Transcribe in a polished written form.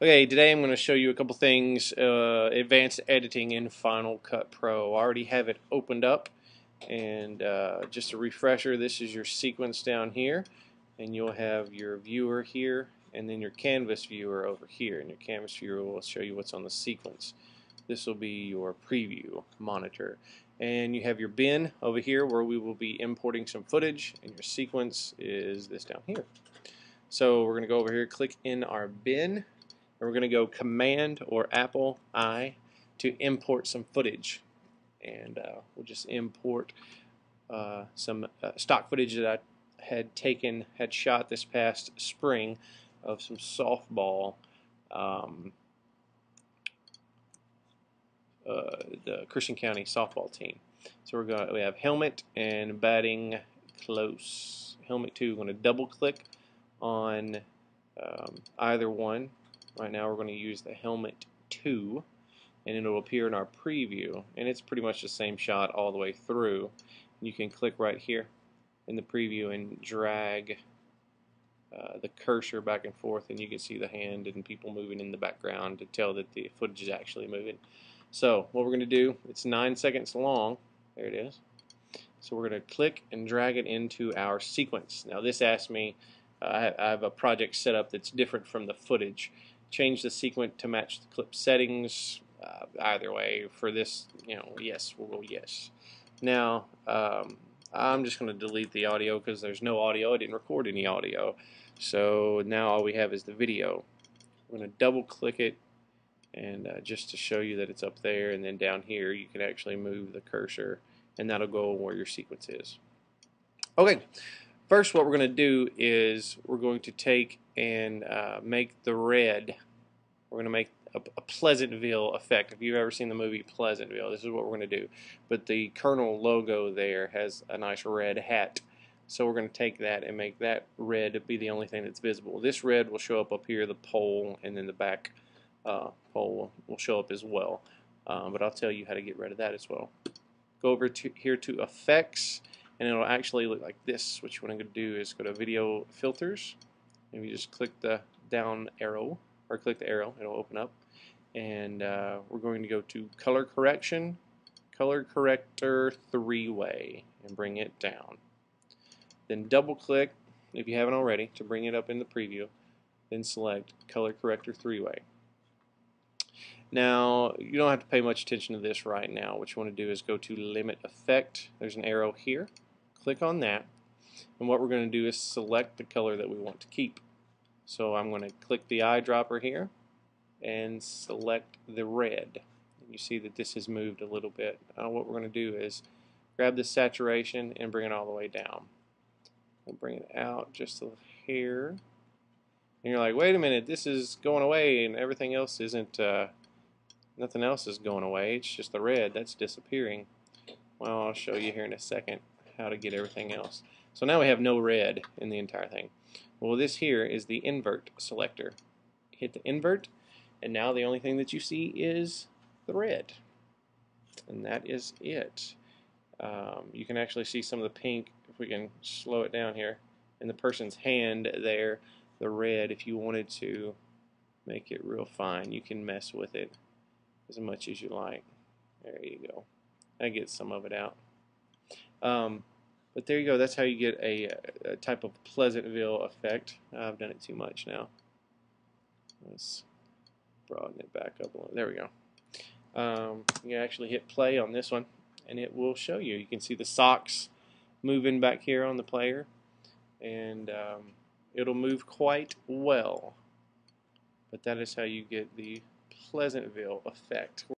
Okay, today I'm going to show you a couple things, advanced editing in Final Cut Pro. I already have it opened up, and just a refresher, this is your sequence down here, and you'll have your viewer here, and then your canvas viewer over here, and your canvas viewer will show you what's on the sequence. This will be your preview monitor. And you have your bin over here where we will be importing some footage, and your sequence is this down here. So we're going to go over here, click in our bin, and we're going to go Command or Apple I to import some footage. And we'll just import some stock footage that I had shot this past spring of some softball, the Christian County softball team. So we have helmet and batting close. Helmet 2, we're going to double click on either one. Right now we're going to use the helmet 2, and it'll appear in our preview, and it's pretty much the same shot all the way through. You can click right here in the preview and drag the cursor back and forth, and you can see the hand and people moving in the background to tell that the footage is actually moving. So what we're going to do, it's 9 seconds long. There it is. So we're going to click and drag it into our sequence. Now this asks me, I have a project set up that's different from the footage. Change the sequence to match the clip settings. Either way, for this, yes, we'll go yes. Now, I'm just going to delete the audio because there's no audio. I didn't record any audio. So now all we have is the video. I'm going to double click it, and just to show you that it's up there, and then down here you can actually move the cursor, and that'll go where your sequence is. Okay. First, what we're going to do is we're going to take and make the red. We're going to make a Pleasantville effect. If you've ever seen the movie Pleasantville, this is what we're going to do. But the Colonel logo there has a nice red hat. So we're going to take that and make that red be the only thing that's visible. This red will show up here, the pole, and then the back pole will show up as well. But I'll tell you how to get rid of that as well. Go over to here to Effects, and it'll actually look like this. What you want to do is go to Video Filters, and you just click the down arrow, or click the arrow, it'll open up, and we're going to go to Color Correction, Color Corrector 3-way, and bring it down. Then double click, if you haven't already, to bring it up in the preview, then select Color Corrector 3-way. Now, you don't have to pay much attention to this right now. What you want to do is go to Limit Effect. There's an arrow here. Click on that, and what we're going to do is select the color that we want to keep. So I'm going to click the eyedropper here and select the red. You see that this has moved a little bit. Now what we're going to do is grab the saturation and bring it all the way down. We'll bring it out just a hair. And you're like, wait a minute, this is going away and everything else isn't, nothing else is going away. It's just the red that's disappearing. Well, I'll show you here in a second how to get everything else. So now we have no red in the entire thing. Well, this here is the invert selector. Hit the invert, and now the only thing that you see is the red. And that is it. You can actually see some of the pink, if we can slow it down here, in the person's hand there, the red. If you wanted to make it real fine, you can mess with it as much as you like. There you go. I get some of it out. But there you go. That's how you get a type of Pleasantville effect. I've done it too much now. Let's broaden it back up a little. There we go. You can actually hit play on this one, and it will show you. You can see the socks moving back here on the player, and it'll move quite well. But that is how you get the Pleasantville effect.